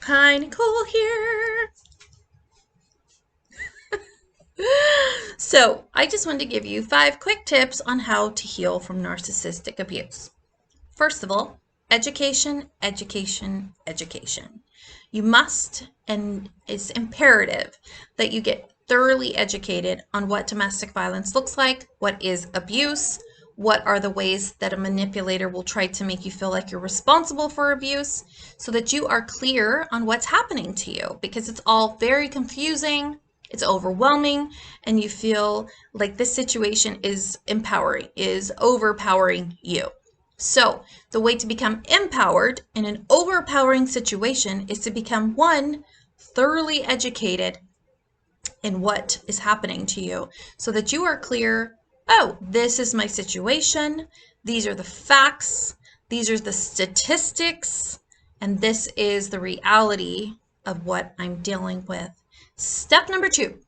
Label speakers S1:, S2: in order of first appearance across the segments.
S1: Hi, Nicole here. So, I just wanted to give you 5 quick tips on how to heal from narcissistic abuse. First of all, education, education, education. You must, and it's imperative that you get thoroughly educated on what domestic violence looks like, what is abuse, what are the ways that a manipulator will try to make you feel like you're responsible for abuse, so that you are clear on what's happening to you, because it's all very confusing, it's overwhelming, and you feel like this situation is overpowering you. So, the way to become empowered in an overpowering situation is to become one, thoroughly educated in what is happening to you so that you are clear. Oh, this is my situation. These are the facts. These are the statistics. And this is the reality of what I'm dealing with. Step number 2,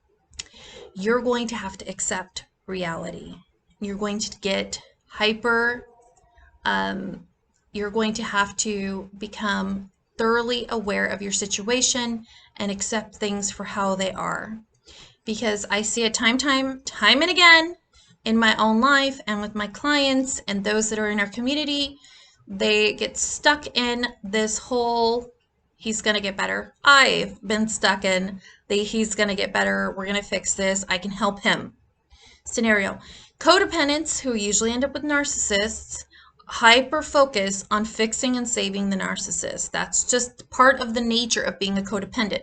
S1: you're going to have to accept reality. You're going to get hyper you're going to have to become thoroughly aware of your situation and accept things for how they are. Because I see it time and again in my own life and with my clients and those that are in our community, they get stuck in this whole he's going to get better. I've been stuck in the he's going to get better, we're going to fix this, I can help him scenario. Codependents who usually end up with narcissists hyper focus on fixing and saving the narcissist. That's just part of the nature of being a codependent,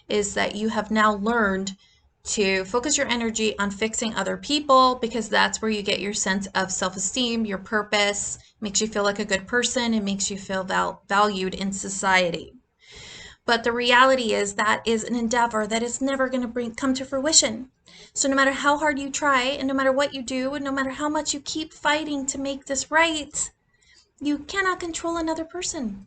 S1: is that you have now learned to focus your energy on fixing other people because that's where you get your sense of self-esteem, your purpose, makes you feel like a good person, and makes you feel valued in society. But the reality is that is an endeavor that is never going to come to fruition. So no matter how hard you try, and no matter what you do, and no matter how much you keep fighting to make this right, you cannot control another person.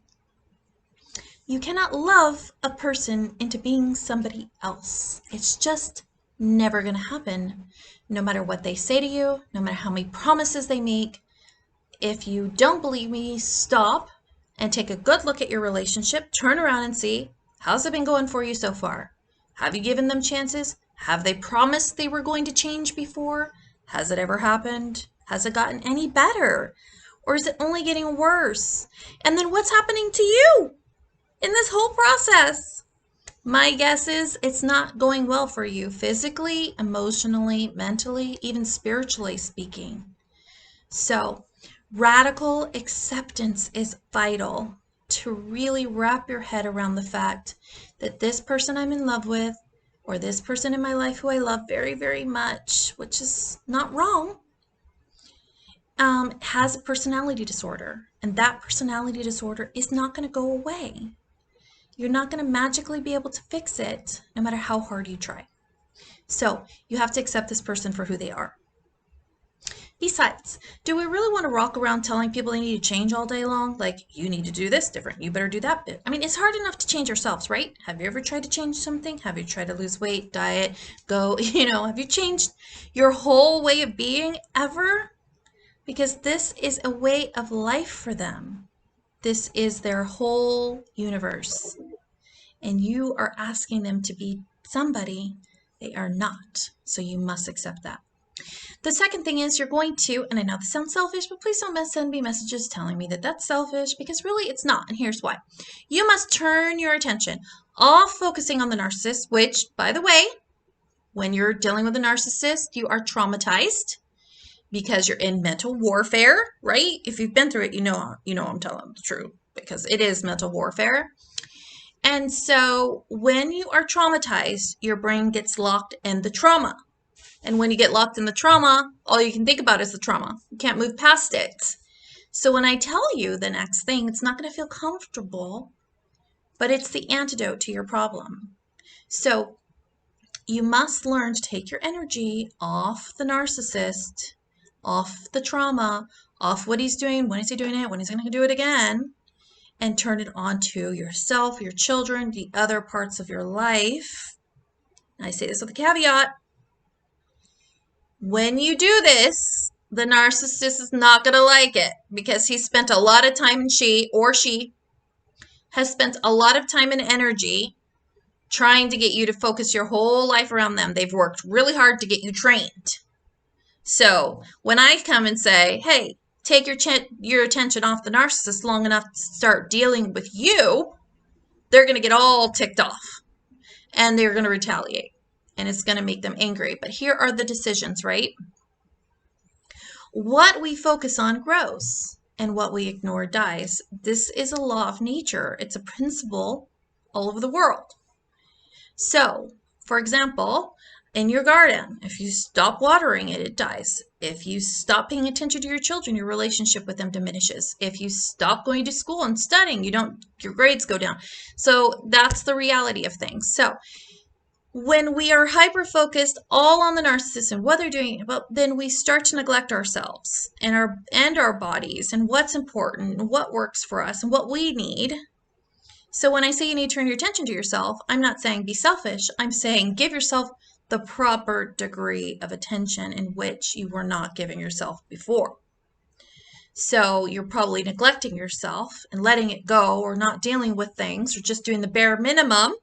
S1: You cannot love a person into being somebody else. It's just never going to happen. No matter what they say to you, no matter how many promises they make. If you don't believe me, stop and take a good look at your relationship. Turn around and see, how's it been going for you so far? Have you given them chances? Have they promised they were going to change before? Has it ever happened? Has it gotten any better? Or is it only getting worse? And then what's happening to you in this whole process? My guess is it's not going well for you physically, emotionally, mentally, even spiritually speaking. So, radical acceptance is vital to really wrap your head around the fact that this person I'm in love with, or this person in my life who I love very, very much, which is not wrong, has a personality disorder. And that personality disorder is not going to go away. You're not going to magically be able to fix it no matter how hard you try. So you have to accept this person for who they are. Besides, do we really want to walk around telling people they need to change all day long? Like, you need to do this different, you better do that bit. I mean, it's hard enough to change ourselves, right? Have you ever tried to change something? Have you tried to lose weight, diet, have you changed your whole way of being ever? Because this is a way of life for them. This is their whole universe. And you are asking them to be somebody they are not. So you must accept that. The second thing is you're going to, and I know this sounds selfish, but please don't send me messages telling me that that's selfish, because really it's not, and here's why. You must turn your attention off focusing on the narcissist, which, by the way, when you're dealing with a narcissist, you are traumatized because you're in mental warfare, right? If you've been through it, you know I'm telling the truth, because it is mental warfare. And so when you are traumatized, your brain gets locked in the trauma. And when you get locked in the trauma, all you can think about is the trauma. You can't move past it. So when I tell you the next thing, it's not going to feel comfortable, but it's the antidote to your problem. So you must learn to take your energy off the narcissist, off the trauma, off what he's doing, when is he doing it, when he's going to do it again, and turn it on to yourself, your children, the other parts of your life. And I say this with a caveat. When you do this, the narcissist is not going to like it because he spent a lot of time, and she has spent a lot of time and energy trying to get you to focus your whole life around them. They've worked really hard to get you trained. So when I come and say, hey, take your attention off the narcissist long enough to start dealing with you, they're going to get all ticked off and they're going to retaliate and it's going to make them angry. But here are the decisions, right? What we focus on grows and what we ignore dies. This is a law of nature. It's a principle all over the world. So, for example, in your garden, if you stop watering it, it dies. If you stop paying attention to your children, your relationship with them diminishes. If you stop going to school and studying, your grades go down. So that's the reality of things. So when we are hyper-focused all on the narcissist and what they're doing, well, then we start to neglect ourselves and our bodies and what's important and what works for us and what we need. So when I say you need to turn your attention to yourself, I'm not saying be selfish. I'm saying give yourself the proper degree of attention in which you were not giving yourself before. So you're probably neglecting yourself and letting it go or not dealing with things or just doing the bare minimum.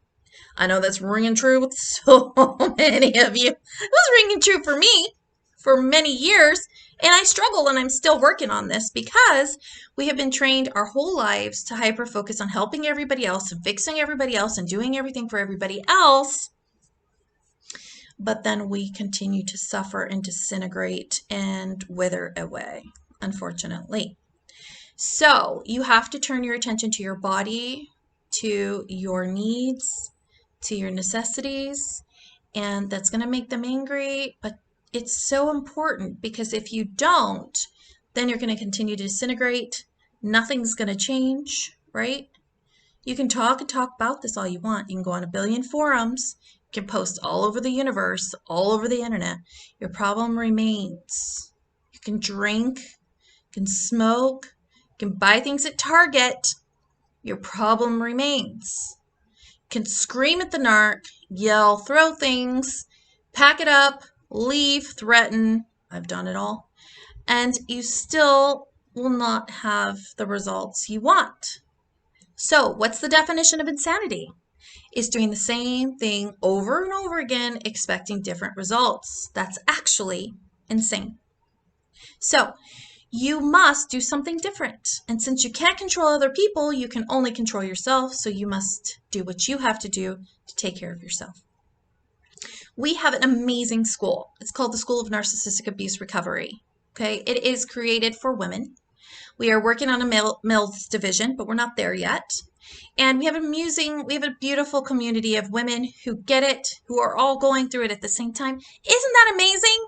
S1: I know that's ringing true with so many of you. It was ringing true for me for many years. And I struggle and I'm still working on this because we have been trained our whole lives to hyper focus on helping everybody else and fixing everybody else and doing everything for everybody else. But then we continue to suffer and disintegrate and wither away, unfortunately. So you have to turn your attention to your body, to your needs, to your necessities, and that's going to make them angry, but it's so important because if you don't, then you're going to continue to disintegrate. Nothing's going to change, right? You can talk and talk about this all you want. You can go on a billion forums. You can post all over the universe, all over the internet. Your problem remains. You can drink, you can smoke, you can buy things at Target. Your problem remains. You can scream at the narc, yell, throw things, pack it up, leave, threaten. I've done it all. And you still will not have the results you want. So what's the definition of insanity? Is doing the same thing over and over again, expecting different results. That's actually insane. So you must do something different. And since you can't control other people, you can only control yourself. So you must do what you have to do to take care of yourself. We have an amazing school. It's called the School of Narcissistic Abuse Recovery. Okay, it is created for women. We are working on a male's division, but we're not there yet. And we have a beautiful community of women who get it, who are all going through it at the same time. Isn't that amazing?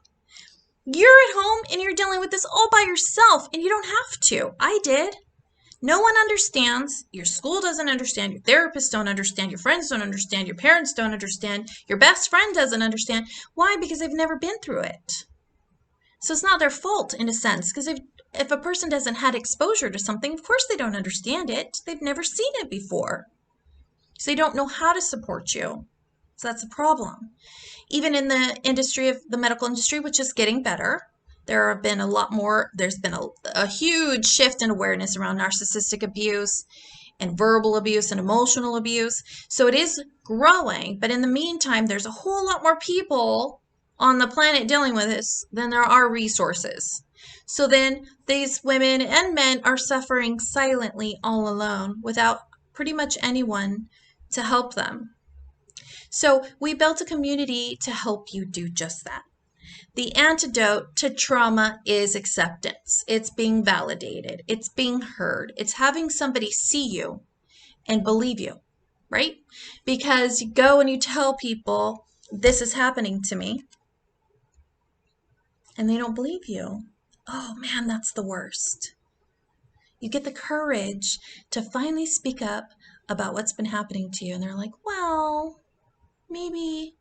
S1: You're at home and you're dealing with this all by yourself, and you don't have to. I did. No one understands. Your school doesn't understand. Your therapists don't understand. Your friends don't understand. Your parents don't understand. Your best friend doesn't understand. Why? Because they've never been through it. So it's not their fault in a sense, because if a person doesn't have exposure to something, of course they don't understand it. They've never seen it before. So they don't know how to support you. So that's a problem. Even in the industry of the medical industry, which is getting better, there's been a huge shift in awareness around narcissistic abuse and verbal abuse and emotional abuse. So it is growing, but in the meantime, there's a whole lot more people on the planet dealing with this than there are resources. So then these women and men are suffering silently all alone without pretty much anyone to help them. So we built a community to help you do just that. The antidote to trauma is acceptance. It's being validated. It's being heard. It's having somebody see you and believe you, right? Because you go and you tell people, this is happening to me, and they don't believe you. Oh man, that's the worst. You get the courage to finally speak up about what's been happening to you, and they're like, well, maybe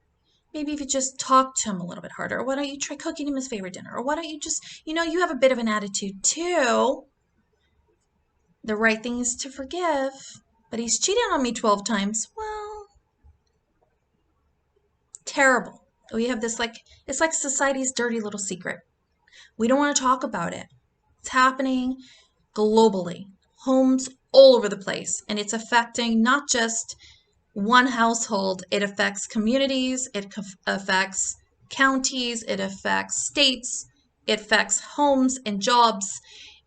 S1: if you just talk to him a little bit harder, or why don't you try cooking him his favorite dinner, or why don't you just, you have a bit of an attitude too. The right thing is to forgive, but he's cheated on me 12 times. Well, terrible. We have this it's like society's dirty little secret. We don't want to talk about it. It's happening globally. Homes all over the place, and it's affecting not just one household. It affects communities, it affects counties, it affects states, it affects homes and jobs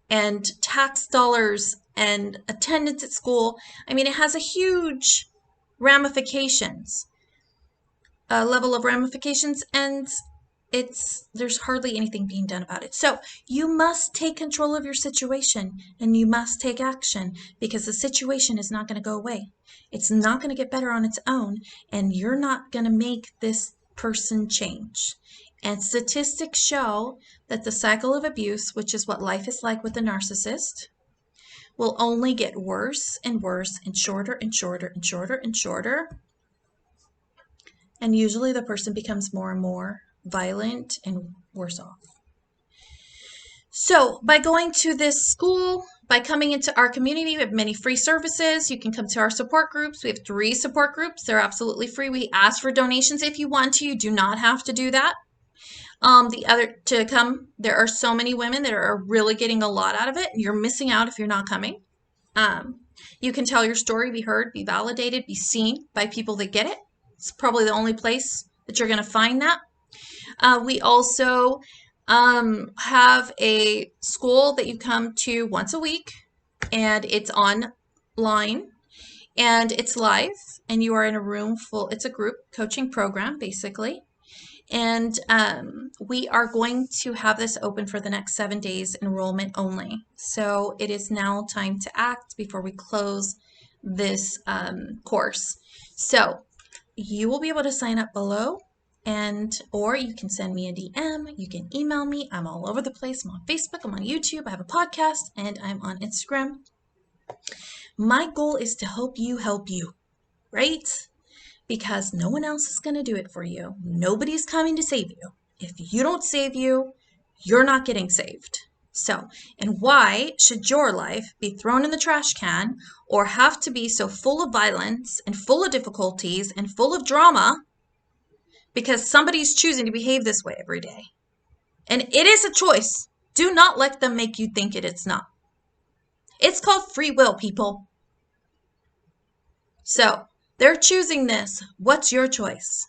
S1: and tax dollars and attendance at school. I mean, it has a huge ramifications, level of ramifications, and there's hardly anything being done about it. So you must take control of your situation and you must take action, because the situation is not going to go away. It's not going to get better on its own, and you're not going to make this person change. And statistics show that the cycle of abuse, which is what life is like with a narcissist, will only get worse and worse and shorter and shorter and shorter and shorter. And usually the person becomes more and more violent and worse off. So by going to this school, by coming into our community, we have many free services. You can come to our support groups. We have 3 support groups. They're absolutely free. We ask for donations if you want to. You do not have to do that. There are so many women that are really getting a lot out of it, and you're missing out if you're not coming. You can tell your story, be heard, be validated, be seen by people that get it. It's probably the only place that you're going to find that. We also have a school that you come to once a week, and it's online and it's live, and you are in a room full. It's a group coaching program, basically. And we are going to have this open for the next 7 days, enrollment only. So it is now time to act before we close this course. So you will be able to sign up below, or you can send me a DM, you can email me. I'm all over the place. I'm on Facebook, I'm on YouTube, I have a podcast, and I'm on Instagram. My goal is to help you, right? Because no one else is going to do it for you. Nobody's coming to save you. If you don't save you, you're not getting saved. So, and why should your life be thrown in the trash can or have to be so full of violence and full of difficulties and full of drama because somebody's choosing to behave this way every day? And it is a choice. Do not let them make you think it's not. It's called free will, people. So, they're choosing this. What's your choice?